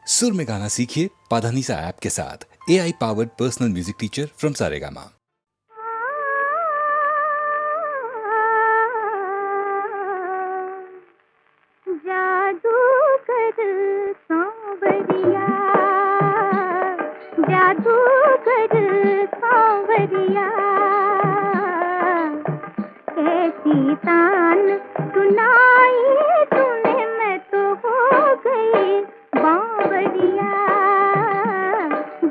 सुर में गाना सीखिए पाधानीसा ऐप के साथ। AI powered personal music teacher from Saregama. जादूगर सांवरिया, जादूगर सांवरिया, कैसी तान सुनाई तूने, मैं तो हो गई बावरिया,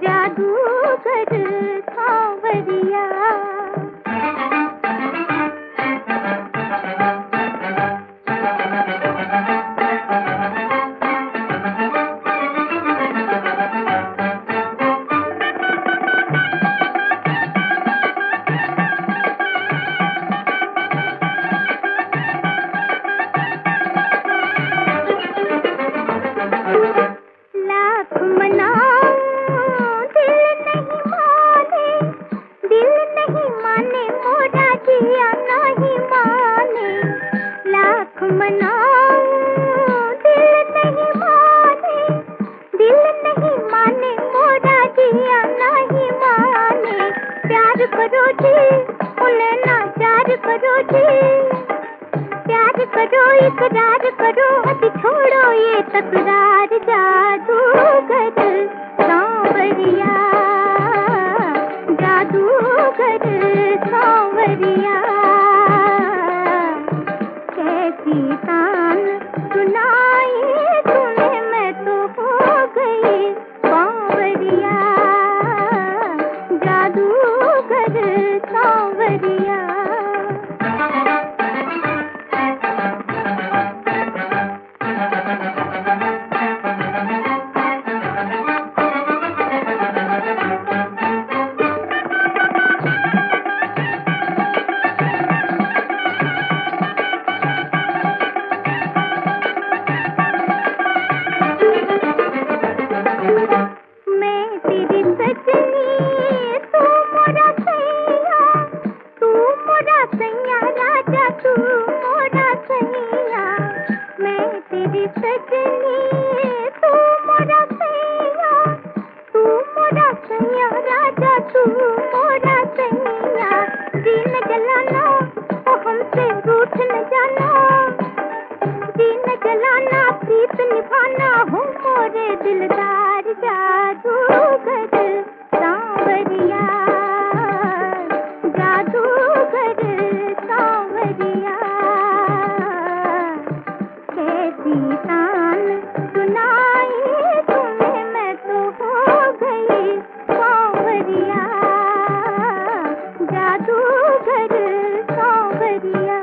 जादूगर सांवरिया। इकरार करो, अति छोड़ो ये तकरार, जादूगर सांवरिया, जादूगर सांवरिया, कैसी तान सुनाई तूने, मैं तो हो गई बावरिया, जादूगर सांवरिया। दिलदार जादूगर सांवरिया, जादूगर सांवरिया, कैसी तान सुनाई तुम्हें, मैं तो हो गई सांवरिया, जादूगर सांवरिया।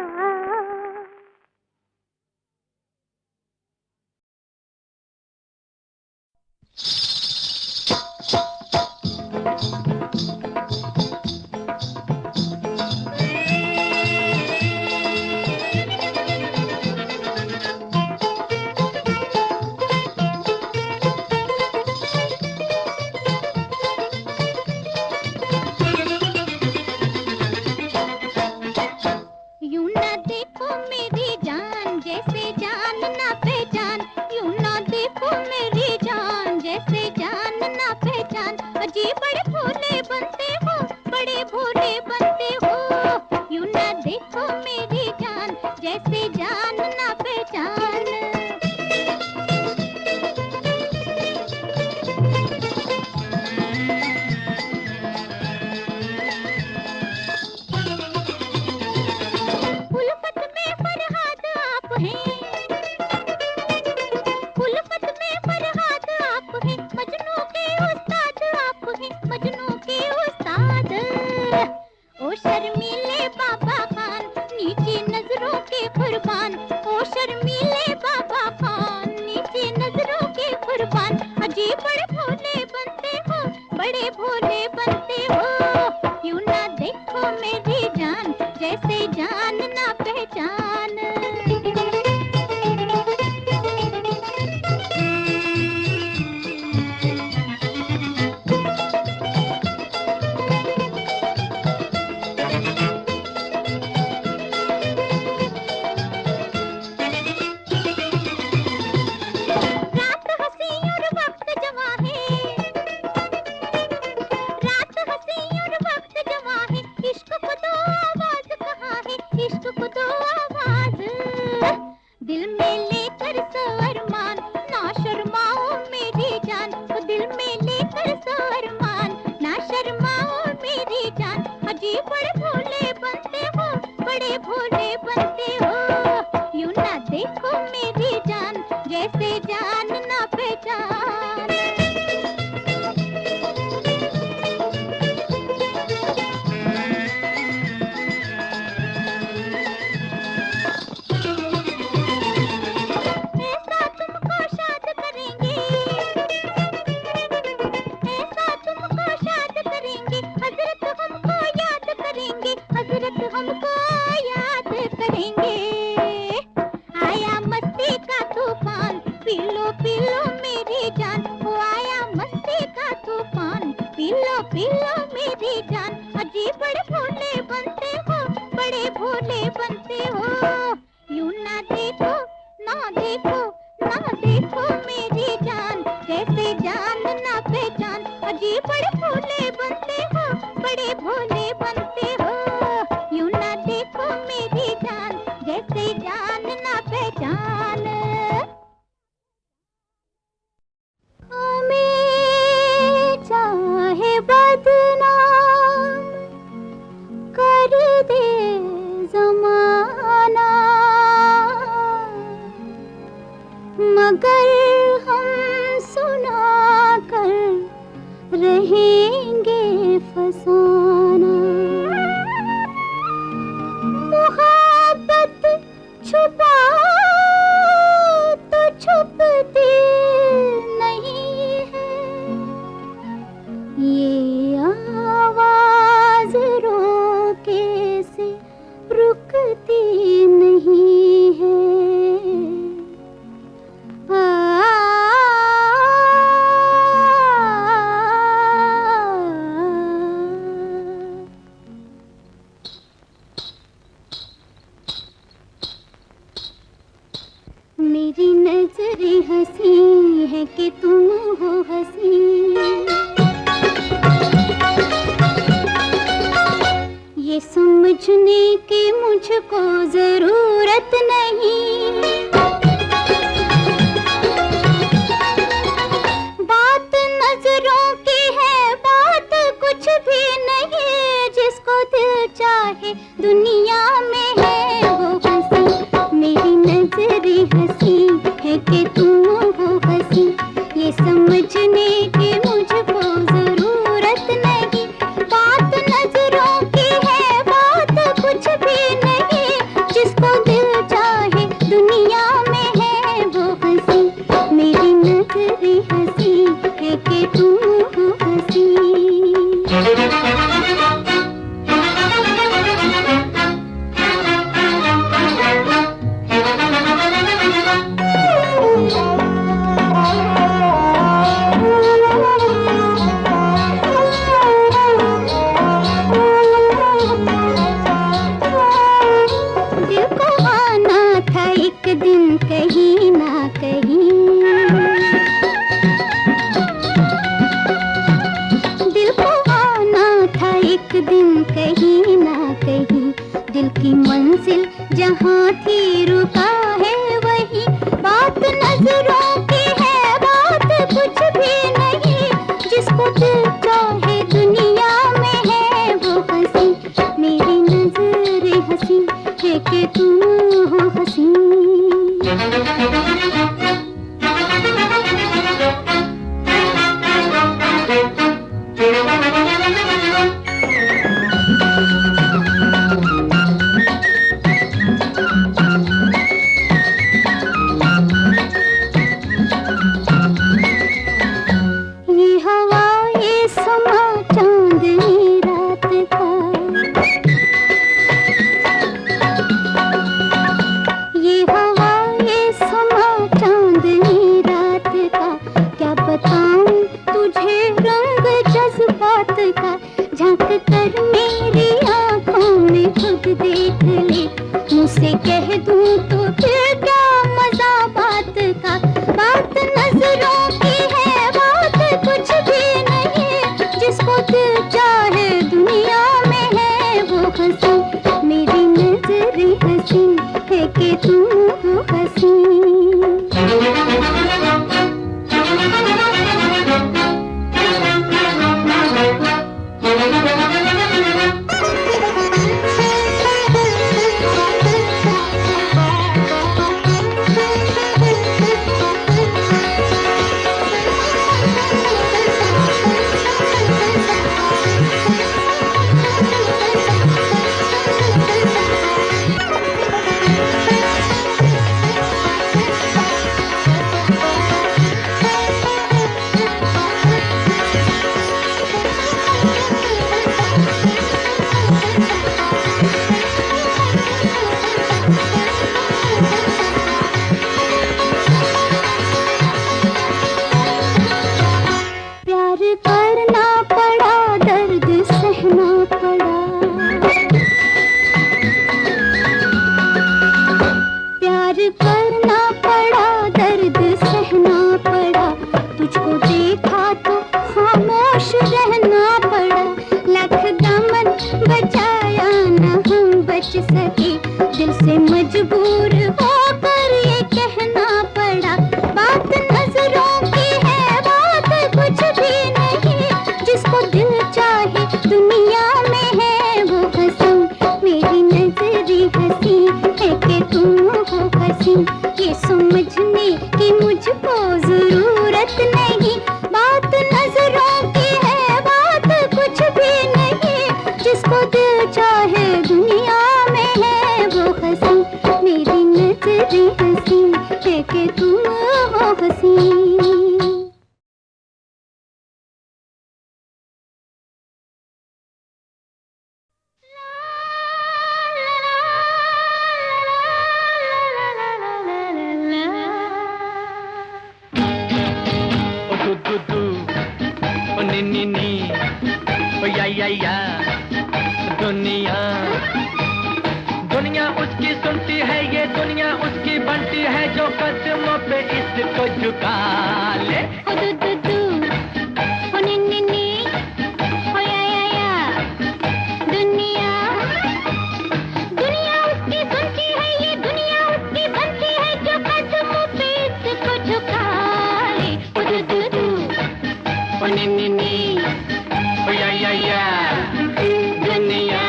रात हंसी और वक्त बड़े भोले बनते हो। यूं ना देखो मेरी जान, जैसे जान ना पहचान। ऐसा तुमको शाद करेंगे, ऐसा तुमको शाद करेंगे, हजरत हमको याद करेंगे, हजरत हमको याद करेंगे। आया मस्ती का तूफान, पी लो मेरी जान। वो आया मस्ती का तूफान, पी लो मेरी जान। अजी बड़े भोले बनते हो, बड़े भोले बनते हो। यूं ना देखो, ना देखो, ना देखो मेरी जान, जैसे जान ना पहचान। अजी बड़े भोले बनते हो, बड़े भोले बनते हो। यूं ना देखो मेरी जान, जैसे जान ना पहचान। हमें चाहे बदनाम कर दे जमाना, मगर हम सुना कर रहेंगे फसाना। मोहब्बत छुपा तो छुपती नहीं है, ये आवाज रोके से रुकती नहीं है। मेरी नजरें हंसी है कि तुम हो हंसी, ये समझने की मुझको जरूरत नहीं। बात नजरों की है, बात कुछ भी नहीं। जिसको दिल चाहे दुनिया में है वो हंसी। मेरी नजरें हंसी है कि तुम हो हंसी, ये समझने की मुझको जरूरत नहीं। बात नजरों की है, बात कुछ भी नहीं। जिसको दिल चाहे दुनिया में है वो हंसी। मेरी नजरें हंसी है कि तुम हो हंसी। दिल को आना था एक दिन कहीं ना कहीं, दू दू ओ नी नी नी ओ या दुनिया दुनिया उसकी सुनती है, ये दुनिया उसकी बनती है, जो कदमों पे इसको झुका ले। ओ दू दू दू ओ नी नी नी ओ या दुनिया दुनिया उसकी सुनती है, ये दुनिया उसकी बनती है, जो कदमों पे इसको झुका ले। ओ दू दू दू ओ नी नी नी ओ या दुनिया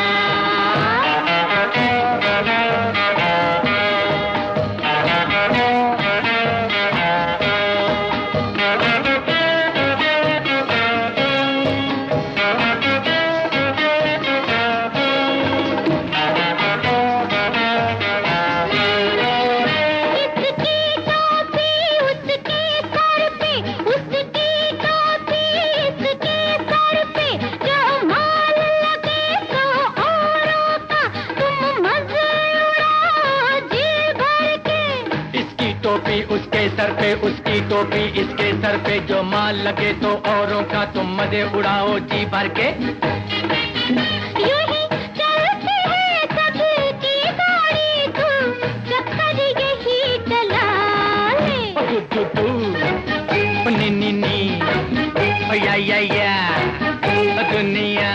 उसके सर पे, उसकी टोपी इसके सर पे, जो माल लगे तो औरों का तुम मजे उड़ाओ जी भर के। यूं ही चलती है सबकी गाड़ी, तू चक्कर यही चला ले। तू तू नी नी नी या दुनिया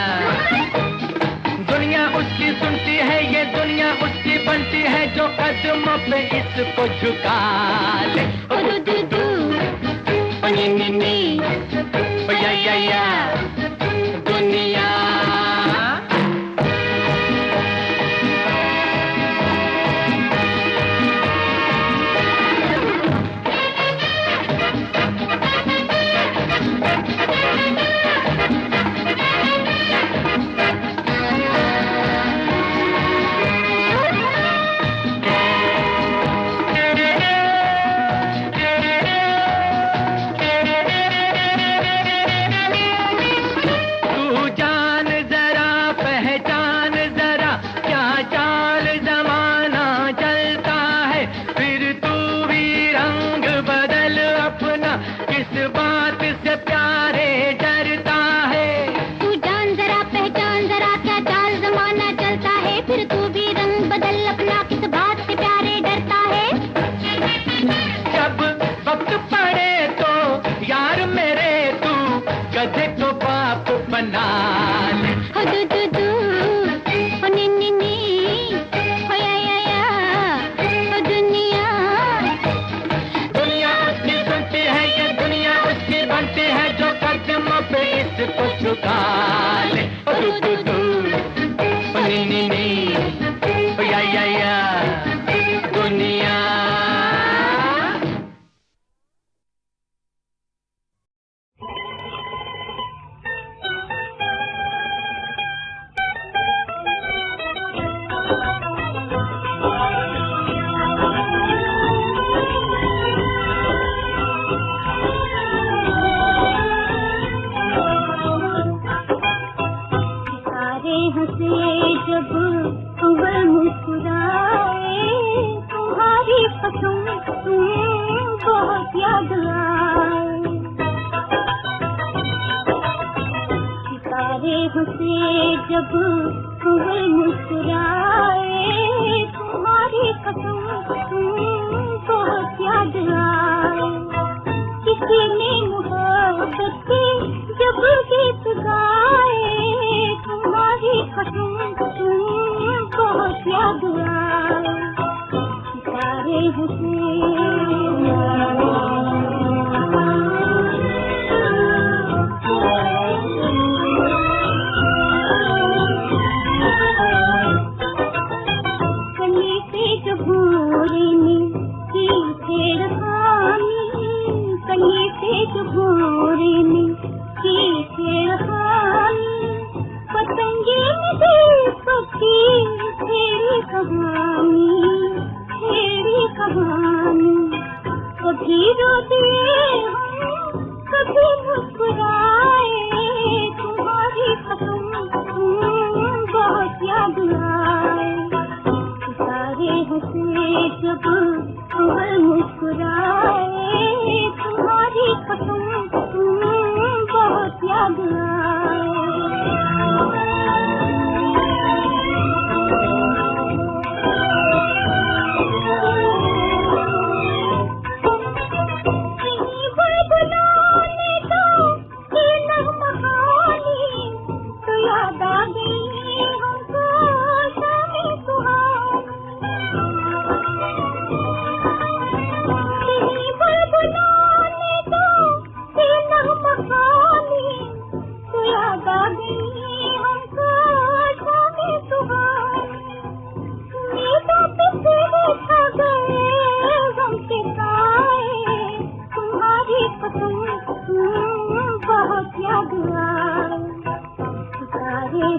दुनिया उसकी सुनती है, ये दुनिया उसकी बनती है, जो कदमों पे इसको झुका ले। ओ दू दू नी नी नी या दुनिया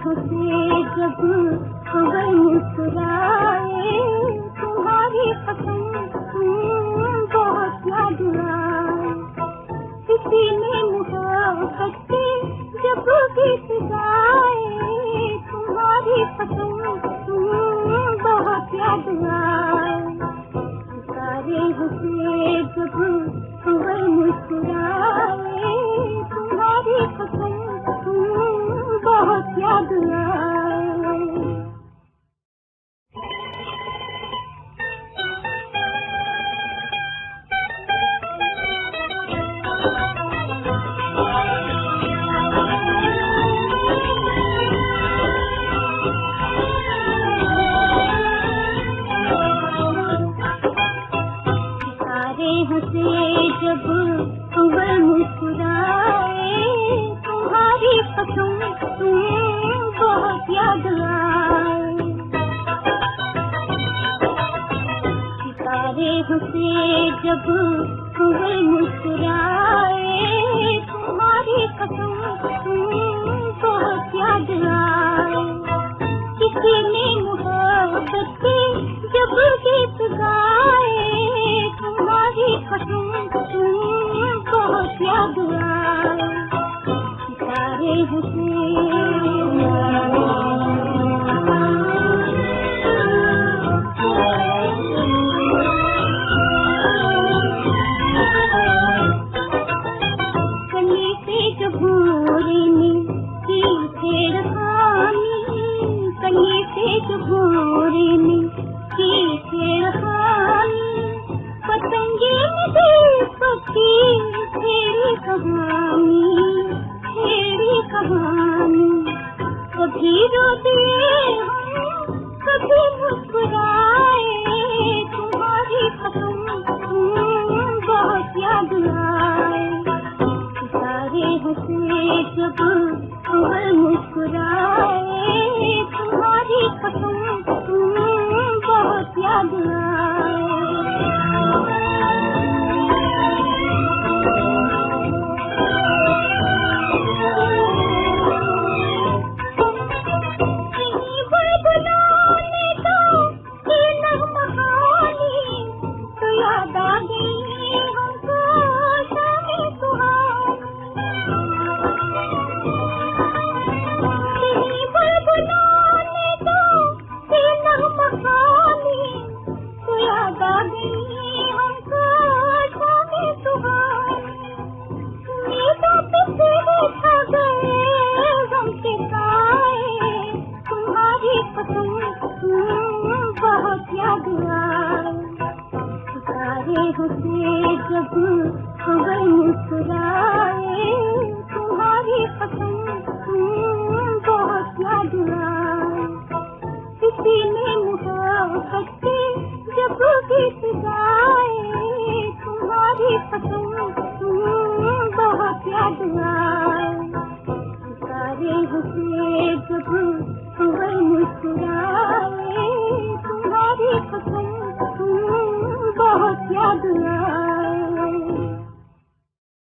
हंसे जब खबर मुस्कुराए तुम्हारी पसंद बहुत याद आए किसी ने मोहब्बत के जब गीत गाए तुम्हारी पसंद बहुत याद आए सारे हंसे जब खबर मुस्कुराए तुम्हारी पसंद बहुत याद आए जब खबर मुस्कुराए तुम्हारी पसंद बहुत याद आए सितारे हंसे जब खबर मुस्कुराए तुम्हारी पसंद बहुत याद आए किसी ने मोहब्बत के जब गीत गाए तुम्हारी पसंद बहुत याद आए सितारे हंसे कली से जब भोरे में की छेड़खानी कली से जब भोरे में की छेड़खानी पतंगे में पक्षी छेड़ी कहानी कभी रोते कभी मुस्कुराए तुम्हारी पसंद बहुत याद आए सारे हंसे जब खबर मुस्कुराए तुम्हारी पसंद बहुत याद आए बहुत याद आए सारे हंसे जब खबर मुस्कुराए तुम्हारी पसंद बहुत याद आए किसी ने मोहब्बत के जब गीत गाए तुम्हारी पसंद बहुत याद आए सारे हंसे जब खबर मुस्कुराए